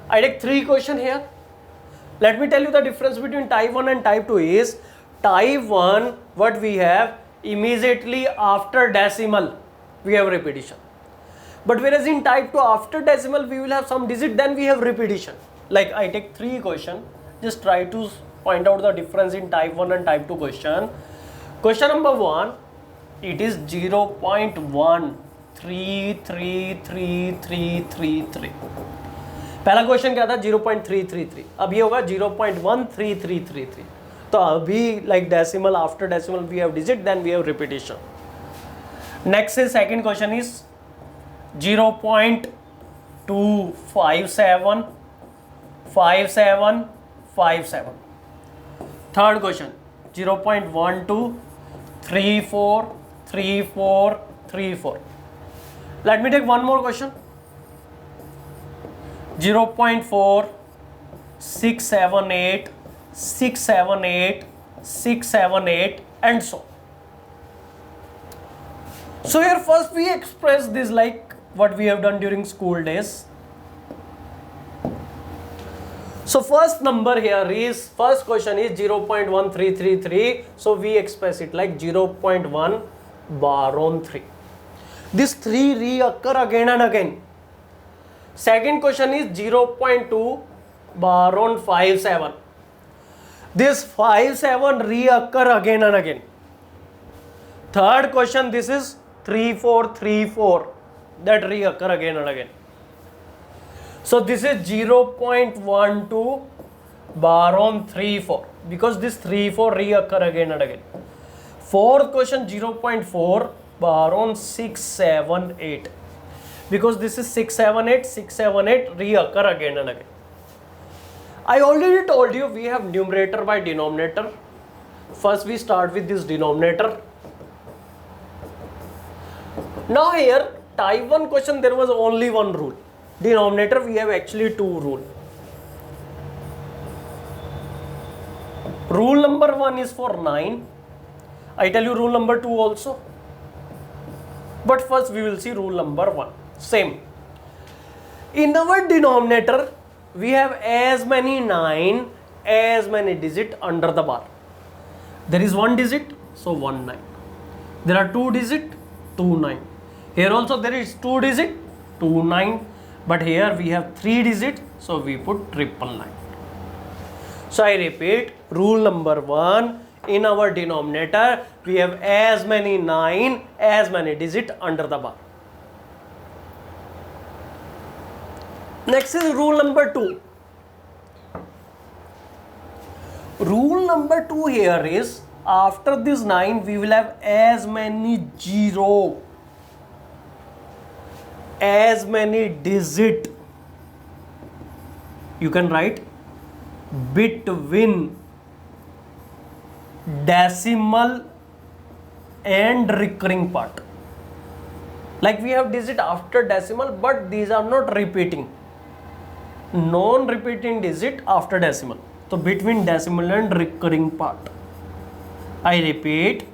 I take 3 question here. Let me tell you the difference between type 1 and type 2 is, type 1 what we have, immediately after decimal we have repetition, but whereas in type 2 after decimal we will have some digit, then we have repetition. Like I take 3 question, just try to point out the difference in type 1 and type 2 question. Question number 1, it is 0.133333। पहला question क्या था 0.333, अब ये होगा 0.13333। तो अभी like decimal after decimal we have digit, then we have repetition. Next is second question is 0.2575757। Third question 0.12343434। Let me take one more question 0.4678678678 and so. So here first we express this like what we have done during school days. So first number here is, first question is 0.1333, so we express it like 0.1 bar on 3. This 3 reoccur again and again. Second question is 0.2 bar on 57. This 57 reoccur again and again. Third question, this is 3434, that reoccur again and again. So this is 0.12 bar on 34, because this 34 reoccur again and again. Fourth question 0.4 bar on 678, because this is 678 reoccur again and again. I already told you we have numerator by denominator. First we start with this denominator. Now here type 1 question there was only one rule. Denominator we have actually 2 rule. Rule number 1 is for 9. I tell you rule number 2 also. But first we will see rule number 1. Same. In our denominator we have as many 9 as many digit under the bar. There is 1 digit, so 1 9. There are 2 digit, 2 9. Here also there is 2 digit, 2 9. But here we have 3 digit, so we put 999. So I repeat, rule number 1, in our denominator we have as many 9 as many digit under the bar. Next is rule number 2. Rule number 2 here is, after this 9 we will have as many 0 as many digit. You can write between decimal and recurring part. Like we have digit after decimal, but these are not repeating. Non-repeating digit after decimal. So between decimal and recurring part. I repeat,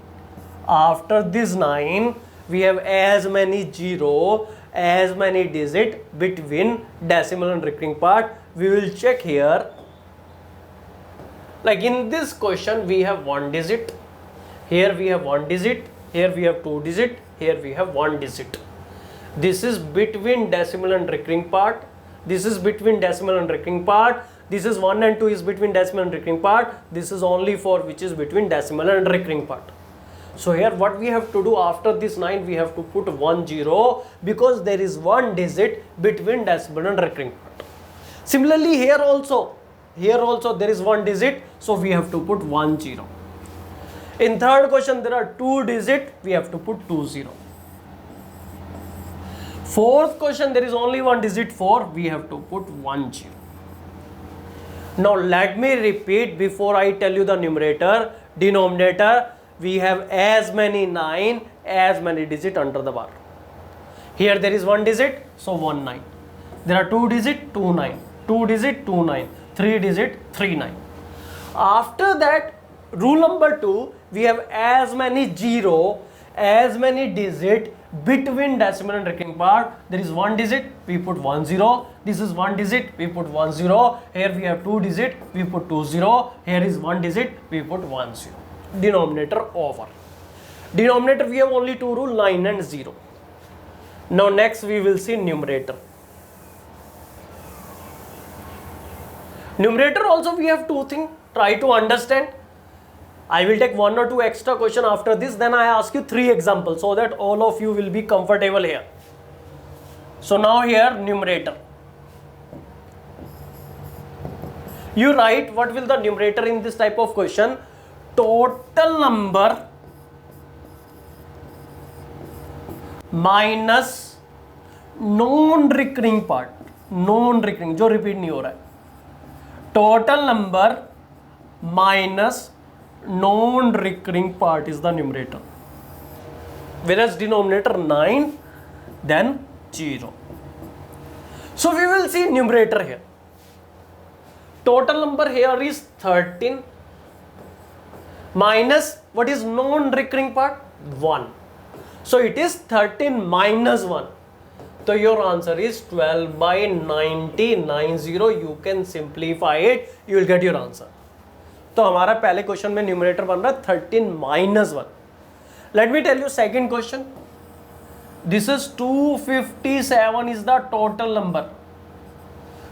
after this 9 we have as many 0 as many digit between decimal and recurring part. We will check here. Like in this question we have 1 digit, here we have 1 digit, here we have 2 digit, here we have 1 digit. This is between decimal and recurring part. This is between decimal and recurring part. This is 1 and 2 is between decimal and recurring part. This is only for which is between decimal and recurring part. So here what we have to do, after this 9 we have to put 1 0, because there is 1 digit between decimal and recurring part. Similarly here also there is 1 digit, so we have to put 1 0. In third question there are 2 digit, we have to put 2 0. Fourth question there is only 1 digit 4, we have to put 1 0. Now let me repeat before I tell you the numerator. Denominator we have as many 9 as many digit under the bar. Here there is 1 digit, so 1 9. There are 2 digit, 2 9. 2 digit, 2 9. 3 digit, 3 9. After that, rule number 2, we have as many 0 as many digit between decimal and recurring part. There is one digit, we put 1 0. This is one digit, we put 1 0. Here we have two digit, we put 2 0. Here is one digit, we put 1 0. Denominator over. Denominator we have only two rule, 9 and 0. Now next we will see numerator. Numerator also we have two things. Try to understand. I will take one or two extra question after this, then I ask you three examples so that all of you will be comfortable here. So now here numerator. You write what will the numerator in this type of question? Total number minus non-recurring part. Non-recurring जो repeat नहीं हो रहा है. Total number minus non-recurring part is the numerator, whereas denominator 9 then 0. So we will see numerator here. Total number here is 13 minus what is non-recurring part? 1. So it is 13 minus 1. So your answer is 12 by 90, 90. You can simplify it, you will get your answer. तो हमारा पहले question में numerator बन रहा है 13 minus 1. Let me tell you second question. This is 257 is the total number.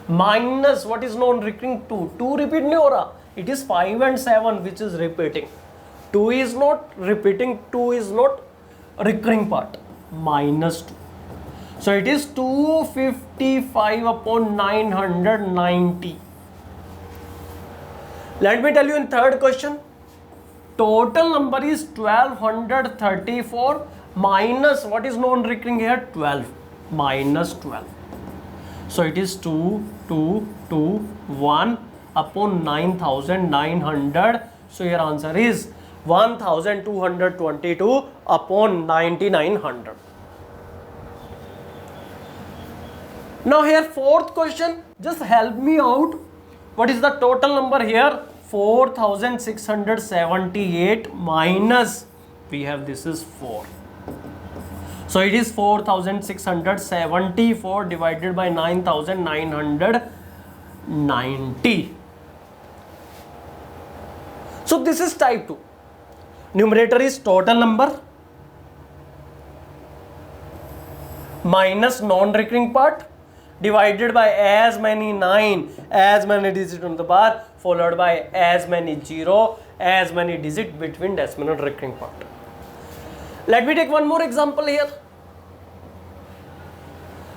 Minus what is non-recurring? 2. 2 repeat नहीं हो रहा. It is 5 and 7 which is repeating. 2 is not repeating. 2 is not recurring part. Minus 2. So it is 255 upon 990. Let me tell you in third question. Total number is 1234 minus what is non-recurring here? 12. Minus 12. So it is 2221 upon 9900. So your answer is 1222 upon 9900. Now here fourth question, just help me out. What is the total number here? 4678 minus, we have this is 4. So it is 4674 divided by 9990. So this is type 2. Numerator is total number minus non-recurring part divided by as many 9, as many digits on the bar, followed by as many 0, as many digits between decimal and recurring part. Let me take one more example here.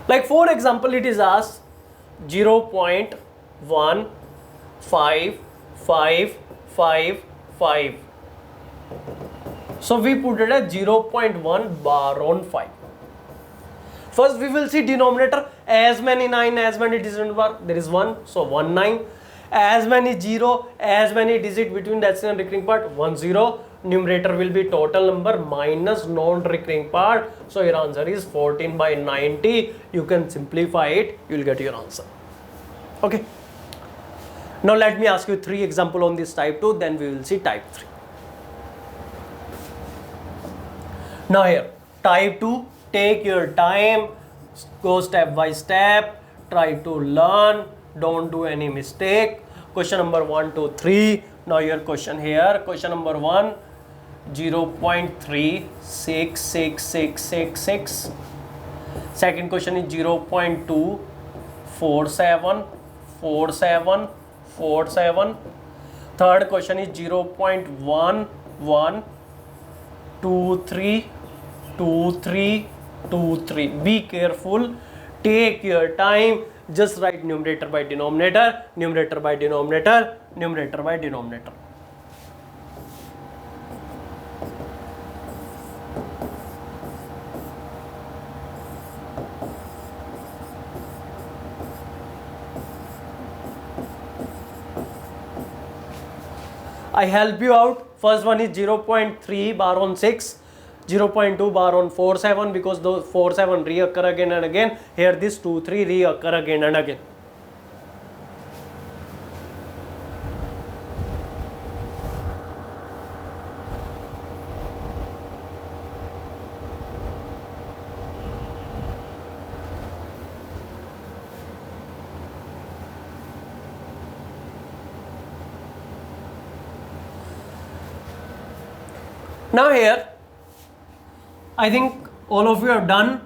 Like for example, it is asked 0.15555. So we put it at 0.1 bar on 5. First we will see denominator, as many 9, as many digits on the bar, there is 1, so 1 9. As many 0, as many digits between decimal and recurring part, 1 0. Numerator will be total number minus non-recurring part. So your answer is 14 by 90. You can simplify it, you will get your answer. Okay. Now let me ask you 3 examples on this type 2, then we will see type 3. Now here, type 2, take your time, go step by step, try to learn, don't do any mistake. Question number 1 2 3. Now your question here, question number 1, 0.366666. Second question is 0.2474747. Third question is 0.11232323. Be careful, take your time, just write numerator by denominator, numerator by denominator, numerator by denominator. I help you out. First one is 0.3 bar on 6, 0.2 bar on 47, because those 47 reoccur again and again. Here this 2 3 reoccur again and again. Now here, I think all of you have done.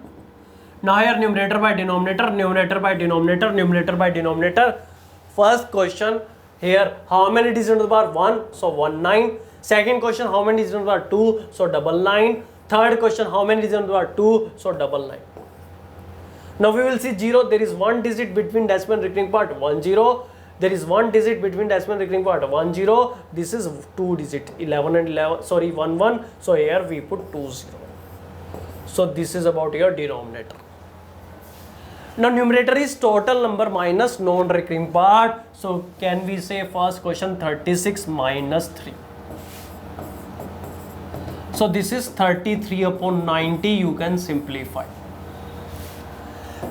Now here numerator by denominator, numerator by denominator, numerator by denominator. First question here, how many digits into the power 1? So 19. Second question, how many digits into the power 2? So 99. Third question, how many digits into the power 2? So 99. Now we will see 0. There is one digit between decimal and recurring part 10. There is one digit between decimal and recurring part 10. This is two digit 11 and 11. Sorry, 11. So here we put 20. So this is about your denominator. Now numerator is total number minus non-recurring part. So can we say first question 36 minus 3. So this is 33 upon 90. You can simplify.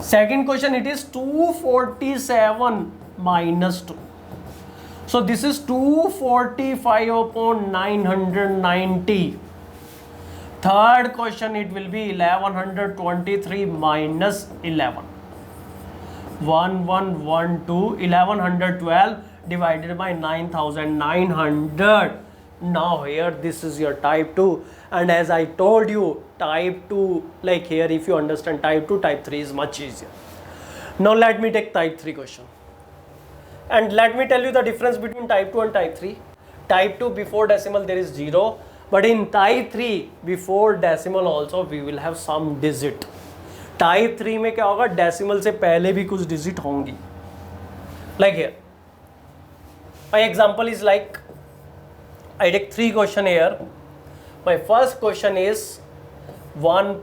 Second question, it is 247 minus 2. So this is 245 upon 990. Third question, it will be 1123 minus 11. 1112, 1112 divided by 9900. Now here this is your type 2, and as I told you, type 2, like here if you understand type 2, type 3 is much easier. Now let me take type 3 question, and let me tell you the difference between type 2 and type 3. Type 2 before decimal there is 0, but in type 3 before decimal also we will have some digit. Type 3 में क्या होगा, decimal से पहले भी कुछ digit होंगी. Like here, my example is like, I take 3 question here. My first question is 1.